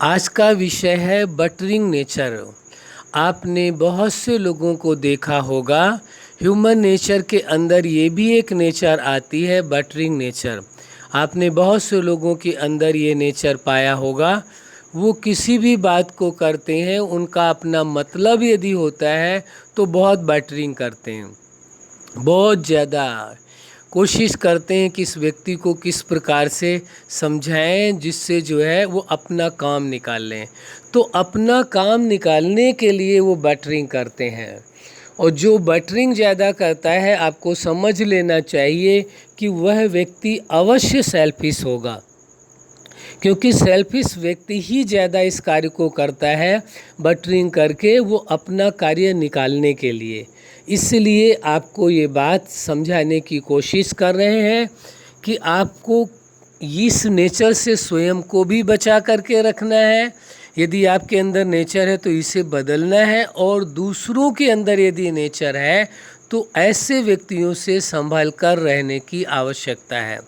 आज का विषय है बटरिंग नेचर। आपने बहुत से लोगों को देखा होगा, ह्यूमन नेचर के अंदर ये भी एक नेचर आती है, बटरिंग नेचर। आपने बहुत से लोगों के अंदर ये नेचर पाया होगा। वो किसी भी बात को करते हैं, उनका अपना मतलब यदि होता है तो बहुत बटरिंग करते हैं, बहुत ज़्यादा कोशिश करते हैं कि इस व्यक्ति को किस प्रकार से समझाएं जिससे जो है वो अपना काम निकाल लें। तो अपना काम निकालने के लिए वो बटरिंग करते हैं, और जो बटरिंग ज़्यादा करता है आपको समझ लेना चाहिए कि वह व्यक्ति अवश्य सेल्फिश होगा, क्योंकि सेल्फिश व्यक्ति ही ज़्यादा इस कार्य को करता है, बटरिंग करके वो अपना कार्य निकालने के लिए। इसलिए आपको ये बात समझाने की कोशिश कर रहे हैं कि आपको इस नेचर से स्वयं को भी बचा करके रखना है। यदि आपके अंदर नेचर है तो इसे बदलना है, और दूसरों के अंदर यदि नेचर है तो ऐसे व्यक्तियों से संभल कर रहने की आवश्यकता है,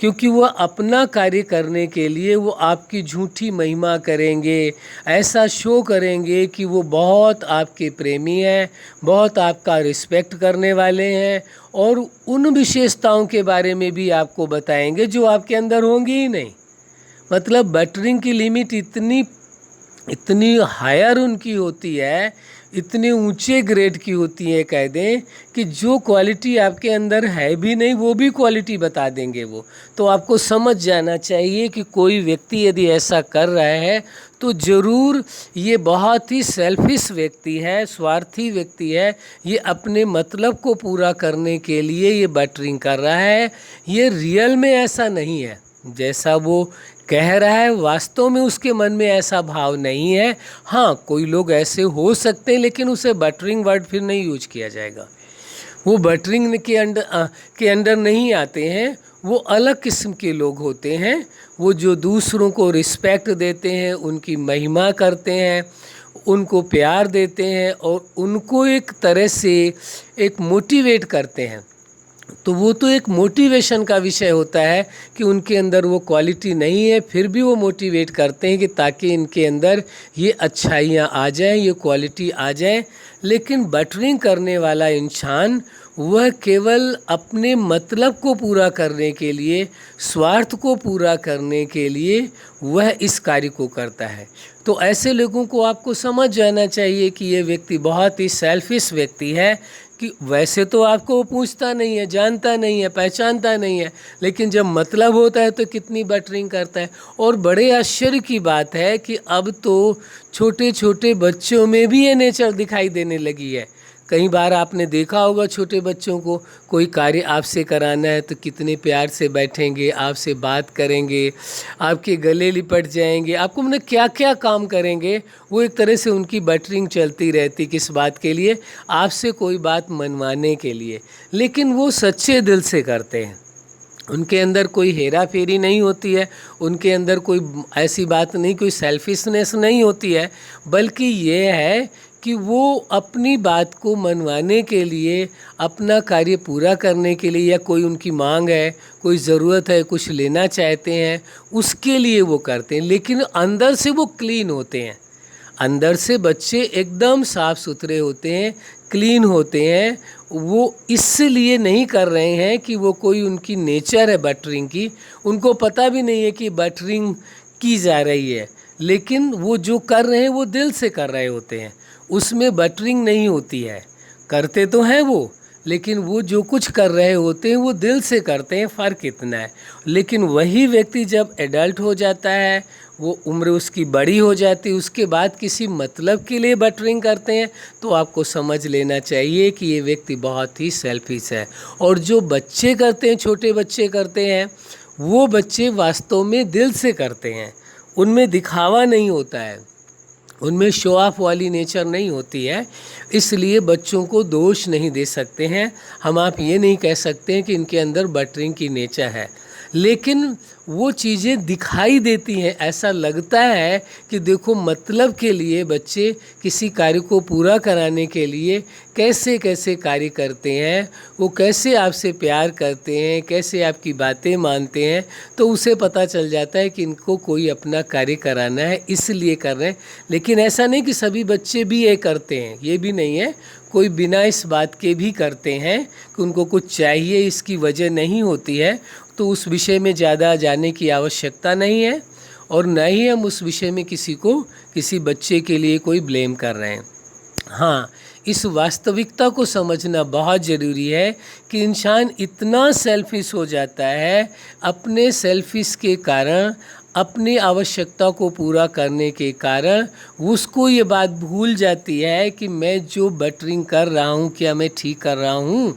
क्योंकि वह अपना कार्य करने के लिए वो आपकी झूठी महिमा करेंगे, ऐसा शो करेंगे कि वो बहुत आपके प्रेमी हैं, बहुत आपका रिस्पेक्ट करने वाले हैं, और उन विशेषताओं के बारे में भी आपको बताएंगे जो आपके अंदर होंगी ही नहीं। मतलब बटरिंग की लिमिट इतनी इतनी हायर उनकी होती है, इतने ऊंचे ग्रेड की होती है, कह दें कि जो क्वालिटी आपके अंदर है भी नहीं वो भी क्वालिटी बता देंगे वो। तो आपको समझ जाना चाहिए कि कोई व्यक्ति यदि ऐसा कर रहा है तो ज़रूर ये बहुत ही सेल्फिश व्यक्ति है, स्वार्थी व्यक्ति है। ये अपने मतलब को पूरा करने के लिए ये बटरिंग कर रहा है। ये रियल में ऐसा नहीं है जैसा वो कह रहा है, वास्तव में उसके मन में ऐसा भाव नहीं है। हाँ, कोई लोग ऐसे हो सकते हैं, लेकिन उसे बटरिंग वर्ड फिर नहीं यूज किया जाएगा। वो बटरिंग के अंडर नहीं आते हैं, वो अलग किस्म के लोग होते हैं। वो जो दूसरों को रिस्पेक्ट देते हैं, उनकी महिमा करते हैं, उनको प्यार देते हैं, और उनको एक तरह से एक मोटिवेट करते हैं। तो वो तो एक मोटिवेशन का विषय होता है कि उनके अंदर वो क्वालिटी नहीं है, फिर भी वो मोटिवेट करते हैं कि ताकि इनके अंदर ये अच्छाइयाँ आ जाएं, ये क्वालिटी आ जाए। लेकिन बटरिंग करने वाला इंसान वह केवल अपने मतलब को पूरा करने के लिए, स्वार्थ को पूरा करने के लिए वह इस कार्य को करता है। तो ऐसे लोगों को आपको समझ जाना चाहिए कि ये व्यक्ति बहुत ही सेल्फिश व्यक्ति है, कि वैसे तो आपको वो पूछता नहीं है, जानता नहीं है, पहचानता नहीं है, लेकिन जब मतलब होता है तो कितनी बटरिंग करता है। और बड़े आश्चर्य की बात है कि अब तो छोटे छोटे बच्चों में भी ये नेचर दिखाई देने लगी है। कई बार आपने देखा होगा छोटे बच्चों को, कोई कार्य आपसे कराना है तो कितने प्यार से बैठेंगे, आपसे बात करेंगे, आपके गले लिपट जाएंगे, आपको मतलब क्या क्या काम करेंगे। वो एक तरह से उनकी बटरिंग चलती रहती, किस बात के लिए? आपसे कोई बात मनवाने के लिए। लेकिन वो सच्चे दिल से करते हैं, उनके अंदर कोई हेरा फेरी नहीं होती है, उनके अंदर कोई ऐसी बात नहीं, कोई सेल्फिशनेस नहीं होती है, बल्कि ये है कि वो अपनी बात को मनवाने के लिए, अपना कार्य पूरा करने के लिए, या कोई उनकी मांग है, कोई ज़रूरत है, कुछ लेना चाहते हैं, उसके लिए वो करते हैं। लेकिन अंदर से वो क्लीन होते हैं, अंदर से बच्चे एकदम साफ़ सुथरे होते हैं, क्लीन होते हैं। वो इसलिए नहीं कर रहे हैं कि वो कोई उनकी नेचर है बटरिंग की, उनको पता भी नहीं है कि बटरिंग की जा रही है, लेकिन वो जो कर रहे हैं वो दिल से कर रहे होते हैं, उसमें बटरिंग नहीं होती है। करते तो हैं वो, लेकिन वो जो कुछ कर रहे होते हैं वो दिल से करते हैं, फ़र्क इतना है। लेकिन वही व्यक्ति जब एडल्ट हो जाता है, वो उम्र उसकी बड़ी हो जाती है, उसके बाद किसी मतलब के लिए बटरिंग करते हैं, तो आपको समझ लेना चाहिए कि ये व्यक्ति बहुत ही सेल्फिश है। और जो बच्चे करते हैं, छोटे बच्चे करते हैं, वो बच्चे वास्तव में दिल से करते हैं, उनमें दिखावा नहीं होता है, उनमें शो ऑफ वाली नेचर नहीं होती है। इसलिए बच्चों को दोष नहीं दे सकते हैं हम। आप ये नहीं कह सकते हैं कि इनके अंदर बटरिंग की नेचर है। लेकिन वो चीज़ें दिखाई देती हैं। ऐसा लगता है कि देखो मतलब के लिए बच्चे किसी कार्य को पूरा कराने के लिए कैसे कैसे कार्य करते हैं, वो कैसे आपसे प्यार करते हैं, कैसे आपकी बातें मानते हैं, तो उसे पता चल जाता है कि इनको कोई अपना कार्य कराना है इसलिए कर रहे हैं। लेकिन ऐसा नहीं कि सभी बच्चे भी ये करते हैं, ये भी नहीं है। कोई बिना इस बात के भी करते हैं कि उनको कुछ चाहिए, इसकी वजह नहीं होती है, तो उस विषय में ज़्यादा जाने की आवश्यकता नहीं है और न ही हम उस विषय में किसी बच्चे के लिए कोई ब्लेम कर रहे हैं। हाँ, इस वास्तविकता को समझना बहुत ज़रूरी है कि इंसान इतना सेल्फिश हो जाता है, अपने सेल्फिश के कारण, अपनी आवश्यकता को पूरा करने के कारण उसको ये बात भूल जाती है कि मैं जो बटरिंग कर रहा हूँ क्या मैं ठीक कर रहा हूँ,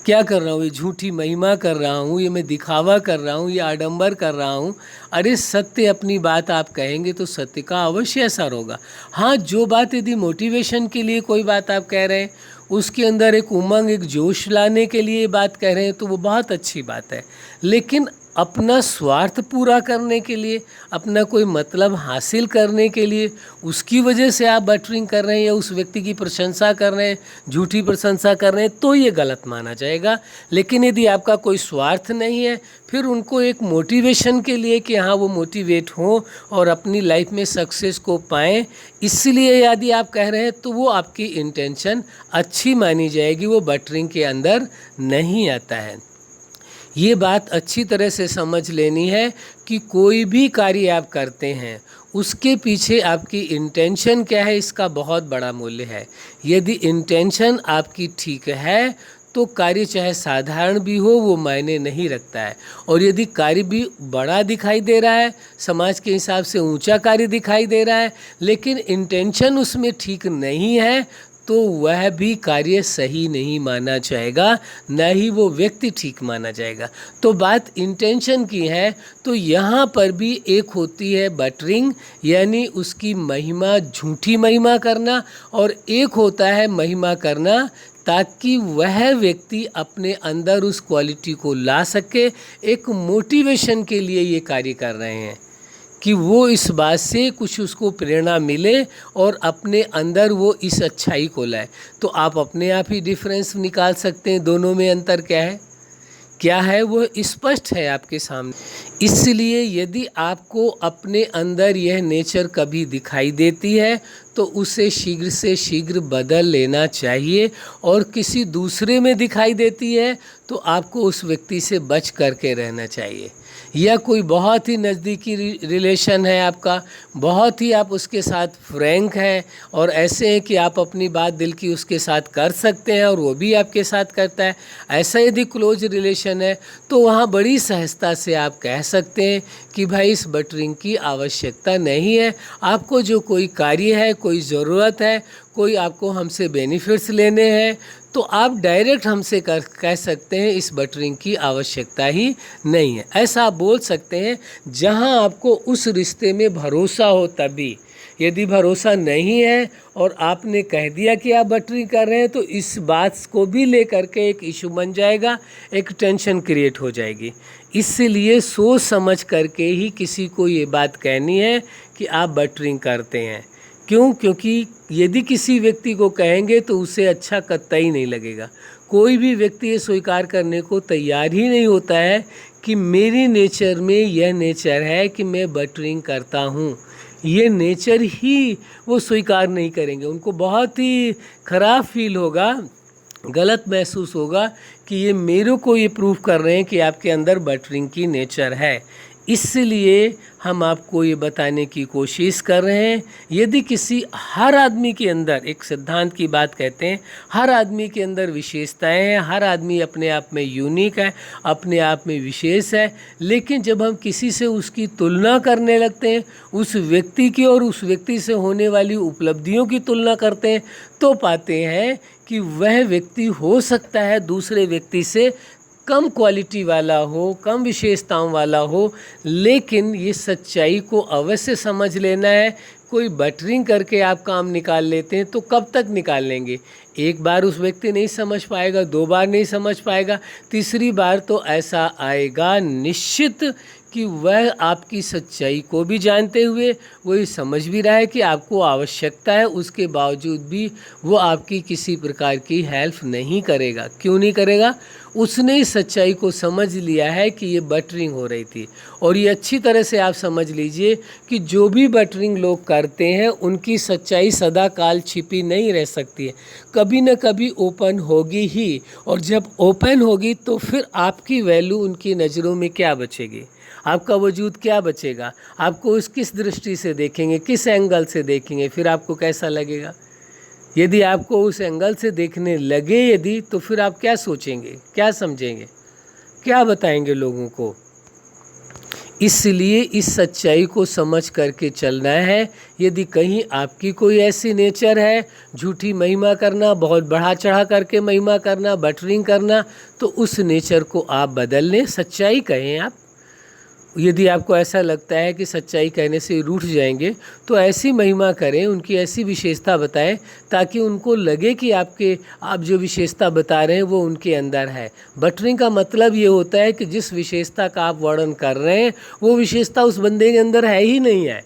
क्या कर रहा हूँ, ये झूठी महिमा कर रहा हूँ, ये मैं दिखावा कर रहा हूँ, ये आडंबर कर रहा हूँ। अरे सत्य अपनी बात आप कहेंगे तो सत्य का अवश्य असर होगा। हाँ, जो बात यदि मोटिवेशन के लिए कोई बात आप कह रहे हैं, उसके अंदर एक उमंग, एक जोश लाने के लिए बात कह रहे हैं, तो वो बहुत अच्छी बात है। लेकिन अपना स्वार्थ पूरा करने के लिए, अपना कोई मतलब हासिल करने के लिए उसकी वजह से आप बटरिंग कर रहे हैं या उस व्यक्ति की प्रशंसा कर रहे हैं, झूठी प्रशंसा कर रहे हैं, तो ये गलत माना जाएगा। लेकिन यदि आपका कोई स्वार्थ नहीं है, फिर उनको एक मोटिवेशन के लिए कि हाँ वो मोटिवेट हों और अपनी लाइफ में सक्सेस को पाएँ, इसलिए यदि आप कह रहे हैं तो वो आपकी इंटेंशन अच्छी मानी जाएगी, वो बटरिंग के अंदर नहीं आता है। ये बात अच्छी तरह से समझ लेनी है कि कोई भी कार्य आप करते हैं उसके पीछे आपकी इंटेंशन क्या है, इसका बहुत बड़ा मूल्य है। यदि इंटेंशन आपकी ठीक है तो कार्य चाहे साधारण भी हो वो मायने नहीं रखता है, और यदि कार्य भी बड़ा दिखाई दे रहा है, समाज के हिसाब से ऊंचा कार्य दिखाई दे रहा है, लेकिन इंटेंशन उसमें ठीक नहीं है, तो वह भी कार्य सही नहीं माना जाएगा, न ही वो व्यक्ति ठीक माना जाएगा। तो बात इंटेंशन की है, तो यहाँ पर भी एक होती है बटरिंग, यानी उसकी महिमा, झूठी महिमा करना, और एक होता है महिमा करना ताकि वह व्यक्ति अपने अंदर उस क्वालिटी को ला सके। एक मोटिवेशन के लिए ये कार्य कर रहे हैं कि वो इस बात से कुछ उसको प्रेरणा मिले और अपने अंदर वो इस अच्छाई को लाए। तो आप अपने आप ही डिफरेंस निकाल सकते हैं, दोनों में अंतर क्या है वो स्पष्ट है आपके सामने। इसलिए यदि आपको अपने अंदर यह नेचर कभी दिखाई देती है तो उसे शीघ्र से शीघ्र बदल लेना चाहिए, और किसी दूसरे में दिखाई देती है तो आपको उस व्यक्ति से बच करके रहना चाहिए। या कोई बहुत ही नज़दीकी रिलेशन है आपका, बहुत ही आप उसके साथ फ्रैंक हैं और ऐसे हैं कि आप अपनी बात दिल की उसके साथ कर सकते हैं और वो भी आपके साथ करता है, ऐसा यदि क्लोज रिलेशन है तो वहाँ बड़ी सहजता से आप कह सकते हैं कि भाई इस बटरिंग की आवश्यकता नहीं है। आपको जो कोई कार्य है, कोई ज़रूरत है, कोई आपको हमसे बेनिफिट्स लेने हैं, तो आप डायरेक्ट हमसे कह सकते हैं इस बटरिंग की आवश्यकता ही नहीं है। ऐसा आप बोल सकते हैं जहां आपको उस रिश्ते में भरोसा हो तभी। यदि भरोसा नहीं है और आपने कह दिया कि आप बटरिंग कर रहे हैं तो इस बात को भी लेकर के एक इशू बन जाएगा, एक टेंशन क्रिएट हो जाएगी। इसलिए सोच समझ करके ही किसी को ये बात कहनी है कि आप बटरिंग करते हैं। क्यों? क्योंकि यदि किसी व्यक्ति को कहेंगे तो उसे अच्छा कतई नहीं लगेगा। कोई भी व्यक्ति ये स्वीकार करने को तैयार ही नहीं होता है कि मेरी नेचर में यह नेचर है कि मैं बटरिंग करता हूँ। ये नेचर ही वो स्वीकार नहीं करेंगे, उनको बहुत ही खराब फील होगा, गलत महसूस होगा कि ये मेरे को ये प्रूव कर रहे हैं कि आपके अंदर बटरिंग की नेचर है। इसलिए हम आपको ये बताने की कोशिश कर रहे हैं, यदि हर आदमी के अंदर, एक सिद्धांत की बात कहते हैं, हर आदमी के अंदर विशेषताएं हैं, हर आदमी अपने आप में यूनिक है, अपने आप में विशेष है, लेकिन जब हम किसी से उसकी तुलना करने लगते हैं, उस व्यक्ति की और उस व्यक्ति से होने वाली उपलब्धियों की तुलना करते हैं, तो पाते हैं कि वह व्यक्ति हो सकता है दूसरे व्यक्ति से कम क्वालिटी वाला हो, कम विशेषताओं वाला हो, लेकिन ये सच्चाई को अवश्य समझ लेना है। कोई बटरिंग करके आप काम निकाल लेते हैं तो कब तक निकाल लेंगे? एक बार उस व्यक्ति नहीं समझ पाएगा, 2 बार नहीं समझ पाएगा, तीसरी बार तो ऐसा आएगा निश्चित कि वह आपकी सच्चाई को भी जानते हुए वो ये समझ भी रहा है कि आपको आवश्यकता है, उसके बावजूद भी वो आपकी किसी प्रकार की हेल्प नहीं करेगा। क्यों नहीं करेगा? उसने इस सच्चाई को समझ लिया है कि ये बटरिंग हो रही थी। और ये अच्छी तरह से आप समझ लीजिए कि जो भी बटरिंग लोग करते हैं उनकी सच्चाई सदा काल छिपी नहीं रह सकती है, कभी न कभी ओपन होगी ही। और जब ओपन होगी तो फिर आपकी वैल्यू उनकी नज़रों में क्या बचेगी? आपका वजूद क्या बचेगा? आपको उस किस दृष्टि से देखेंगे, किस एंगल से देखेंगे, फिर आपको कैसा लगेगा? यदि आपको उस एंगल से देखने लगे यदि, तो फिर आप क्या सोचेंगे, क्या समझेंगे, क्या बताएंगे लोगों को? इसलिए इस सच्चाई को समझ करके चलना है। यदि कहीं आपकी कोई ऐसी नेचर है, झूठी महिमा करना, बहुत बढ़ा चढ़ा करके महिमा करना, बटरिंग करना, तो उस नेचर को आप बदल लें। सच्चाई कहें आप। यदि आपको ऐसा लगता है कि सच्चाई कहने से रूठ जाएंगे, तो ऐसी महिमा करें, उनकी ऐसी विशेषता बताएं ताकि उनको लगे कि आप जो विशेषता बता रहे हैं वो उनके अंदर है। बटरिंग का मतलब ये होता है कि जिस विशेषता का आप वर्णन कर रहे हैं वो विशेषता उस बंदे के अंदर है ही नहीं है,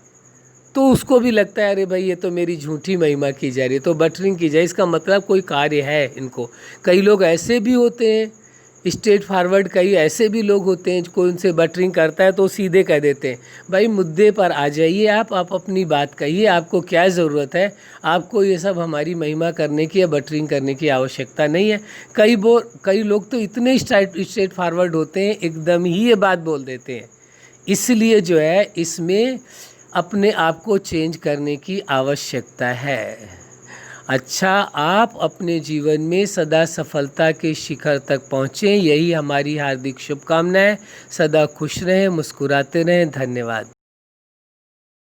तो उसको भी लगता है अरे भाई ये तो मेरी झूठी महिमा की जा रही है, तो बटरिंग की जाए। इसका मतलब कोई कार्य है इनको। कई लोग ऐसे भी होते हैं, स्ट्रेट फॉरवर्ड, कई ऐसे भी लोग होते हैं कोई उनसे बटरिंग करता है तो सीधे कह देते हैं भाई मुद्दे पर आ जाइए, आप अपनी बात कहिए, आपको क्या ज़रूरत है, आपको ये सब हमारी महिमा करने की या बटरिंग करने की आवश्यकता नहीं है। कई लोग तो इतने स्ट्रेट फॉरवर्ड होते हैं, एकदम ही ये बात बोल देते हैं। इसलिए जो है इसमें अपने आप को चेंज करने की आवश्यकता है। अच्छा, आप अपने जीवन में सदा सफलता के शिखर तक पहुँचें, यही हमारी हार्दिक शुभकामनाएं। सदा खुश रहें, मुस्कुराते रहें। धन्यवाद।